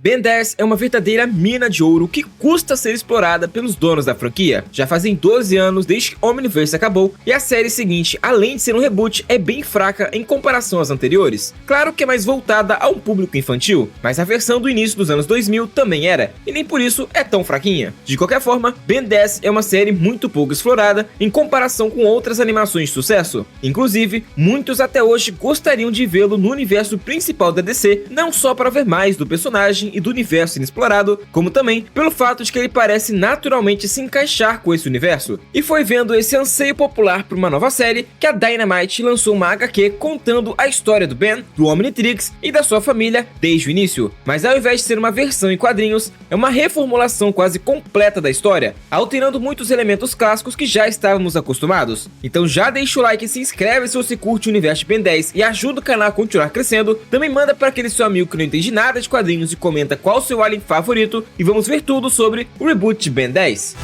Ben 10 é uma verdadeira mina de ouro que custa ser explorada pelos donos da franquia. Já fazem 12 anos desde que Omniverse acabou, e a série seguinte, além de ser um reboot, é bem fraca em comparação às anteriores. Claro que é mais voltada a um público infantil, mas a versão do início dos anos 2000 também era, e nem por isso é tão fraquinha. De qualquer forma, Ben 10 é uma série muito pouco explorada em comparação com outras animações de sucesso. Inclusive, muitos até hoje gostariam de vê-lo no universo principal da DC, não só para ver mais do personagem e do universo inexplorado, como também pelo fato de que ele parece naturalmente se encaixar com esse universo. E foi vendo esse anseio popular por uma nova série que a Dynamite lançou uma HQ contando a história do Ben, do Omnitrix e da sua família desde o início. Mas ao invés de ser uma versão em quadrinhos, é uma reformulação quase completa da história, alterando muitos elementos clássicos que já estávamos acostumados. Então já deixa o like e se inscreve se você curte o universo de Ben 10 e ajuda o canal a continuar crescendo. Também manda para aquele seu amigo que não entende nada de quadrinhos e comenta qual o seu alien favorito, e vamos ver tudo sobre o reboot de Ben 10.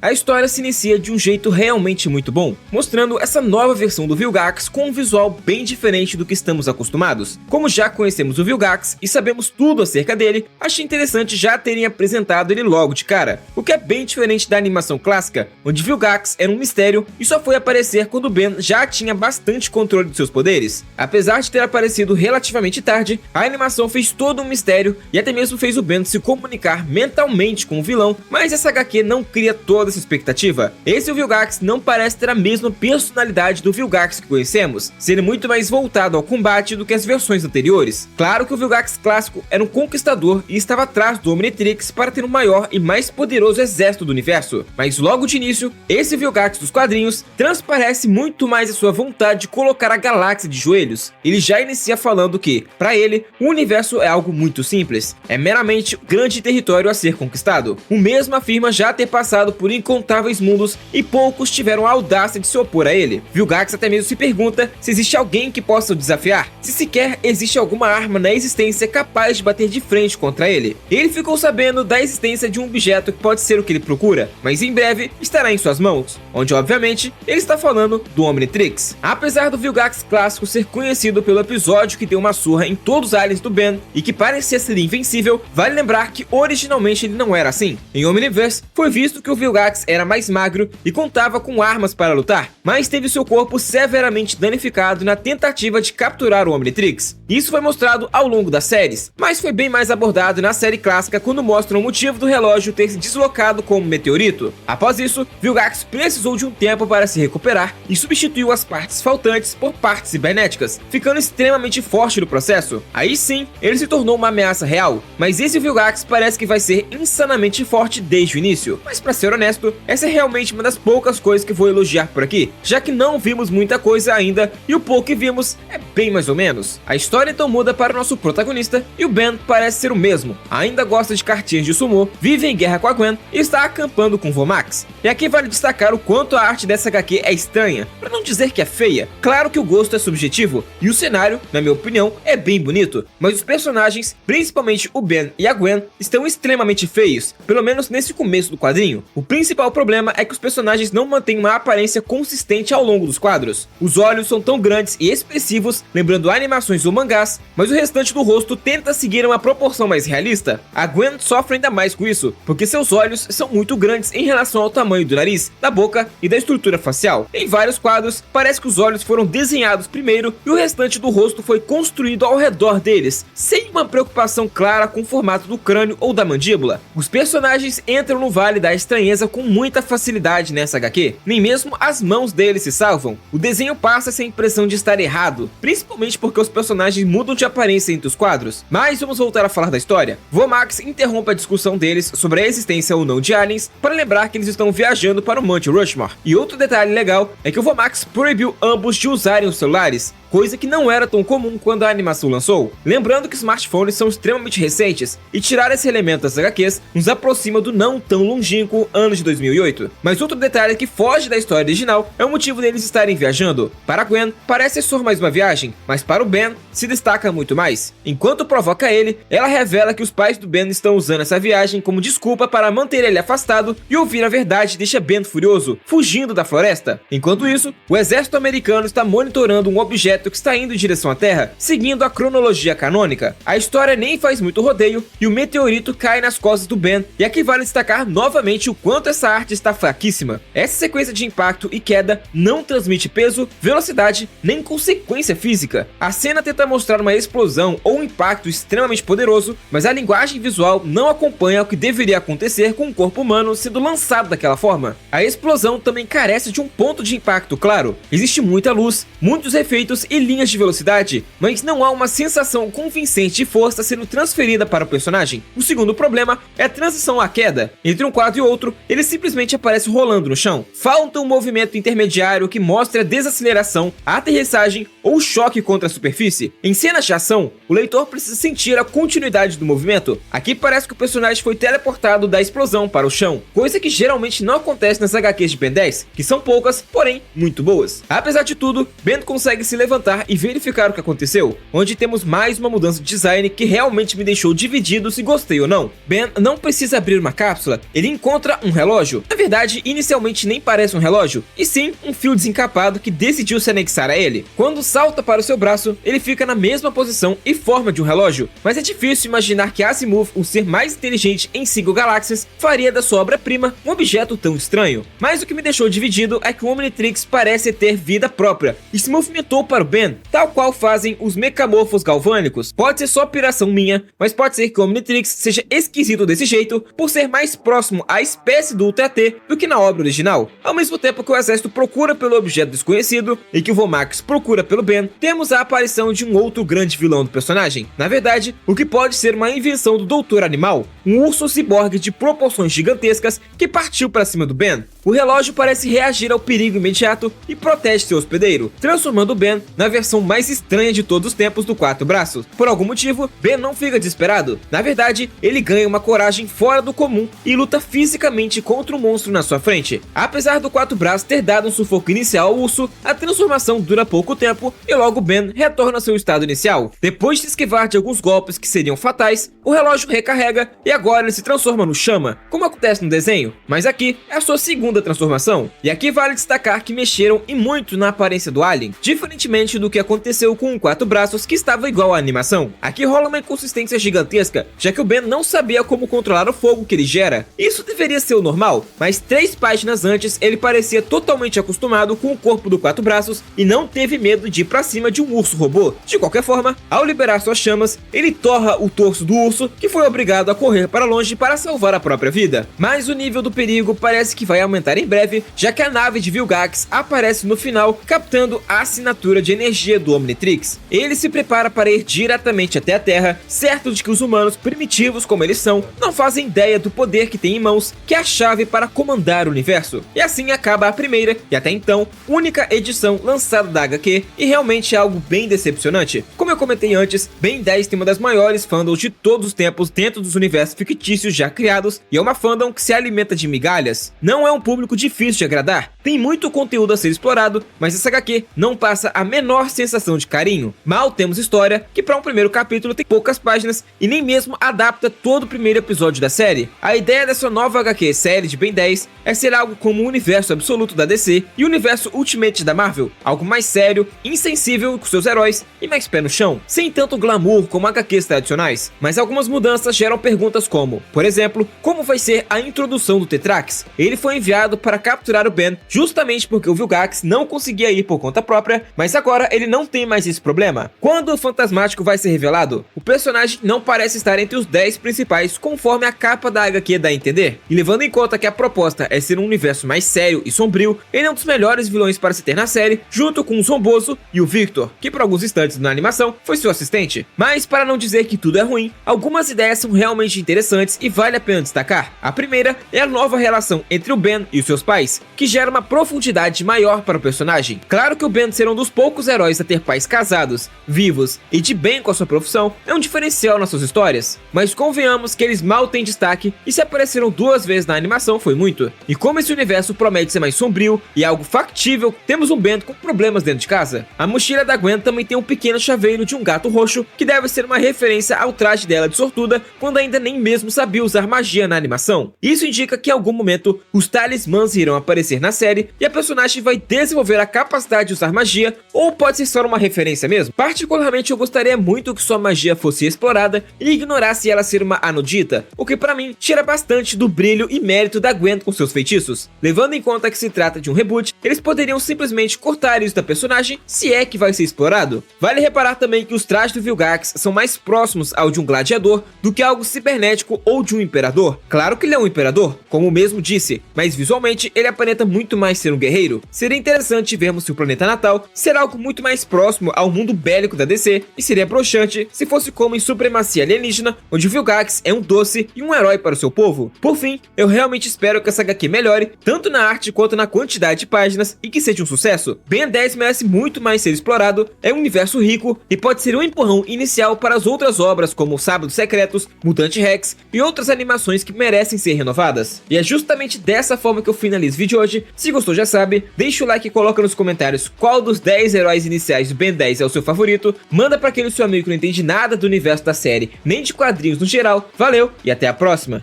A história se inicia de um jeito realmente muito bom, mostrando essa nova versão do Vilgax com um visual bem diferente do que estamos acostumados. Como já conhecemos o Vilgax e sabemos tudo acerca dele, achei interessante já terem apresentado ele logo de cara, o que é bem diferente da animação clássica, onde Vilgax era um mistério e só foi aparecer quando Ben já tinha bastante controle de seus poderes. Apesar de ter aparecido relativamente tarde, a animação fez todo um mistério e até mesmo fez o Ben se comunicar mentalmente com o vilão, mas essa HQ não cria toda essa expectativa. Esse Vilgax não parece ter a mesma personalidade do Vilgax que conhecemos, sendo muito mais voltado ao combate do que as versões anteriores. Claro que o Vilgax clássico era um conquistador e estava atrás do Omnitrix para ter um maior e mais poderoso exército do universo, mas logo de início, esse Vilgax dos quadrinhos transparece muito mais a sua vontade de colocar a galáxia de joelhos. Ele já inicia falando que, para ele, o universo é algo muito simples, é meramente um grande território a ser conquistado. O mesmo afirma já ter passado por incontáveis mundos e poucos tiveram a audácia de se opor a ele. Vilgax até mesmo se pergunta se existe alguém que possa o desafiar, se sequer existe alguma arma na existência capaz de bater de frente contra ele. Ele ficou sabendo da existência de um objeto que pode ser o que ele procura, mas em breve estará em suas mãos, onde obviamente ele está falando do Omnitrix. Apesar do Vilgax clássico ser conhecido pelo episódio que deu uma surra em todos os aliens do Ben e que parecia ser invencível, vale lembrar que originalmente ele não era assim. Em Omniverse foi visto que o Vilgax era mais magro e contava com armas para lutar, mas teve seu corpo severamente danificado na tentativa de capturar o Omnitrix. Isso foi mostrado ao longo das séries, mas foi bem mais abordado na série clássica quando mostram o motivo do relógio ter se deslocado como meteorito. Após isso, Vilgax precisou de um tempo para se recuperar e substituiu as partes faltantes por partes cibernéticas, ficando extremamente forte no processo. Aí sim, ele se tornou uma ameaça real, mas esse Vilgax parece que vai ser insanamente forte desde o início. Mas para ser honesto, essa é realmente uma das poucas coisas que vou elogiar por aqui, já que não vimos muita coisa ainda e o pouco que vimos é bem mais ou menos. A história então muda para o nosso protagonista e o Ben parece ser o mesmo, ainda gosta de cartinhas de sumô, vive em guerra com a Gwen e está acampando com Vomax. E aqui vale destacar o quanto a arte dessa HQ é estranha, para não dizer que é feia. Claro que o gosto é subjetivo e o cenário, na minha opinião, é bem bonito, mas os personagens, principalmente o Ben e a Gwen, estão extremamente feios, pelo menos nesse começo do quadrinho. O principal problema é que os personagens não mantêm uma aparência consistente ao longo dos quadros. Os olhos são tão grandes e expressivos, lembrando animações ou mangás, mas o restante do rosto tenta seguir uma proporção mais realista. A Gwen sofre ainda mais com isso, porque seus olhos são muito grandes em relação ao tamanho do nariz, da boca e da estrutura facial. Em vários quadros, parece que os olhos foram desenhados primeiro e o restante do rosto foi construído ao redor deles, sem uma preocupação clara com o formato do crânio ou da mandíbula. Os personagens entram no vale da estranheza com muita facilidade nessa HQ, nem mesmo as mãos deles se salvam. O desenho passa essa impressão de estar errado, principalmente porque os personagens mudam de aparência entre os quadros. Mas vamos voltar a falar da história. Vomax interrompe a discussão deles sobre a existência ou não de aliens para lembrar que eles estão viajando para o Monte Rushmore. E outro detalhe legal é que o Vomax proibiu ambos de usarem os celulares, coisa que não era tão comum quando a animação lançou. Lembrando que smartphones são extremamente recentes, e tirar esse elemento das HQs nos aproxima do não tão longínquo ano de 2008. Mas outro detalhe que foge da história original é o motivo deles estarem viajando. Para Gwen, parece ser mais uma viagem, mas para o Ben, se destaca muito mais. Enquanto provoca ele, ela revela que os pais do Ben estão usando essa viagem como desculpa para manter ele afastado, e ouvir a verdade deixa Ben furioso, fugindo da floresta. Enquanto isso, o exército americano está monitorando um objeto que está indo em direção à Terra, seguindo a cronologia canônica. A história nem faz muito rodeio, e o meteorito cai nas costas do Ben, e aqui vale destacar novamente o quanto essa arte está fraquíssima. Essa sequência de impacto e queda não transmite peso, velocidade, nem consequência física. A cena tenta mostrar uma explosão ou um impacto extremamente poderoso, mas a linguagem visual não acompanha o que deveria acontecer com um corpo humano sendo lançado daquela forma. A explosão também carece de um ponto de impacto claro. Existe muita luz, muitos efeitos e linhas de velocidade, mas não há uma sensação convincente de força sendo transferida para o personagem. O segundo problema é a transição à queda. Entre um quadro e outro, ele simplesmente aparece rolando no chão. Falta um movimento intermediário que mostre a desaceleração, a aterrissagem ou o choque contra a superfície. Em cenas de ação, o leitor precisa sentir a continuidade do movimento. Aqui parece que o personagem foi teleportado da explosão para o chão, coisa que geralmente não acontece nas HQs de Ben 10, que são poucas, porém muito boas. Apesar de tudo, Ben consegue se levantar e verificar o que aconteceu, onde temos mais uma mudança de design que realmente me deixou dividido se gostei ou não. Ben não precisa abrir uma cápsula, ele encontra um relógio. Na verdade, inicialmente nem parece um relógio, e sim um fio desencapado que decidiu se anexar a ele. Quando salta para o seu braço, ele fica na mesma posição e forma de um relógio, mas é difícil imaginar que Asimov, o ser mais inteligente em 5 galáxias, faria da sua obra-prima um objeto tão estranho. Mas o que me deixou dividido é que o Omnitrix parece ter vida própria e se movimentou para o Ben, tal qual fazem os mecamorfos galvânicos. Pode ser só piração minha, mas pode ser que o Omnitrix seja esquisito desse jeito por ser mais próximo à espécie do Ultra T do que na obra original. Ao mesmo tempo que o exército procura pelo objeto desconhecido e que o Vomax procura pelo Ben, temos a aparição de um outro grande vilão do personagem. Na verdade, o que pode ser uma invenção do Doutor Animal, um urso ciborgue de proporções gigantescas que partiu para cima do Ben. O relógio parece reagir ao perigo imediato e protege seu hospedeiro, transformando Ben na versão mais estranha de todos os tempos do Quatro Braços. Por algum motivo, Ben não fica desesperado. Na verdade, ele ganha uma coragem fora do comum e luta fisicamente contra o monstro na sua frente. Apesar do Quatro Braços ter dado um sufoco inicial ao urso, a transformação dura pouco tempo e logo Ben retorna ao seu estado inicial. Depois de esquivar de alguns golpes que seriam fatais, o relógio recarrega e agora ele se transforma no Chama, como acontece no desenho, mas aqui é a sua segunda transformação. E aqui vale destacar que mexeram e muito na aparência do alien, diferentemente do que aconteceu com o Quatro Braços, que estava igual à animação. Aqui rola uma inconsistência gigantesca, já que o Ben não sabia como controlar o fogo que ele gera. Isso deveria ser o normal, mas 3 páginas antes ele parecia totalmente acostumado com o corpo do Quatro Braços e não teve medo de ir pra cima de um urso robô. De qualquer forma, ao liberar suas chamas, ele torra o torso do urso, que foi obrigado a correr para longe para salvar a própria vida. Mas o nível do perigo parece que vai aumentar em breve, já que a nave de Vilgax aparece no final, captando a assinatura de energia do Omnitrix. Ele se prepara para ir diretamente até a Terra, certo de que os humanos, primitivos como eles são, não fazem ideia do poder que tem em mãos, que é a chave para comandar o universo. E assim acaba a primeira, e até então, única edição lançada da HQ, e realmente é algo bem decepcionante. Como eu comentei antes, Ben 10 tem uma das maiores fandoms de todos os tempos dentro dos universos fictícios já criados, e é uma fandom que se alimenta de migalhas. Não é um público difícil de agradar, tem muito conteúdo a ser explorado, mas essa HQ não passa a menor sensação de carinho. Mal temos história, que para um primeiro capítulo tem poucas páginas e nem mesmo adapta todo o primeiro episódio da série. A ideia dessa nova HQ série de Ben 10 é ser algo como o universo absoluto da DC e o universo Ultimate da Marvel, algo mais sério, insensível com seus heróis e mais pé no chão, sem tanto glamour como HQs tradicionais. Mas algumas mudanças geram perguntas como, por exemplo, como vai ser a introdução do Tetrax? Ele foi enviado para capturar o Ben justamente porque o Vilgax não conseguia ir por conta própria, mas agora ele não tem mais esse problema. Quando o Fantasmático vai ser revelado, o personagem não parece estar entre os 10 principais conforme a capa da HQ dá a entender. E levando em conta que a proposta é ser um universo mais sério e sombrio, ele é um dos melhores vilões para se ter na série, junto com o Zomboso e o Victor, que por alguns instantes na animação foi seu assistente. Mas para não dizer que tudo é ruim, algumas ideias são realmente interessantes e vale a pena destacar. A primeira é a nova relação entre o Ben e os seus pais, que gera uma uma profundidade maior para o personagem. Claro que o Ben ser um dos poucos heróis a ter pais casados, vivos e de bem com a sua profissão é um diferencial nas suas histórias, mas convenhamos que eles mal têm destaque e se apareceram 2 vezes na animação foi muito. E como esse universo promete ser mais sombrio e algo factível, temos um Ben com problemas dentro de casa. A mochila da Gwen também tem um pequeno chaveiro de um gato roxo, que deve ser uma referência ao traje dela de sortuda, quando ainda nem mesmo sabia usar magia na animação. Isso indica que em algum momento os talismãs irão aparecer na série e a personagem vai desenvolver a capacidade de usar magia, ou pode ser só uma referência mesmo. Particularmente eu gostaria muito que sua magia fosse explorada e ignorasse ela ser uma anodita, o que pra mim tira bastante do brilho e mérito da Gwen com seus feitiços. Levando em conta que se trata de um reboot, eles poderiam simplesmente cortar isso da personagem, se é que vai ser explorado. Vale reparar também que os trajes do Vilgax são mais próximos ao de um gladiador do que algo cibernético ou de um imperador. Claro que ele é um imperador, como o mesmo disse, mas visualmente ele aparenta muito mais ser um guerreiro. Seria interessante vermos se o planeta natal será algo muito mais próximo ao mundo bélico da DC, e seria broxante se fosse como em Supremacia Alienígena, onde o Vilgax é um doce e um herói para o seu povo. Por fim, eu realmente espero que essa HQ melhore, tanto na arte quanto na quantidade de páginas, e que seja um sucesso. Ben 10 merece muito mais ser explorado, é um universo rico e pode ser um empurrão inicial para as outras obras como Sábados Secretos, Mutante Rex e outras animações que merecem ser renovadas. E é justamente dessa forma que eu finalizo o vídeo de hoje. Se gostou já sabe, deixa o like e coloca nos comentários qual dos 10 heróis iniciais do Ben 10 é o seu favorito, manda para aquele seu amigo que não entende nada do universo da série, nem de quadrinhos no geral. Valeu e até a próxima!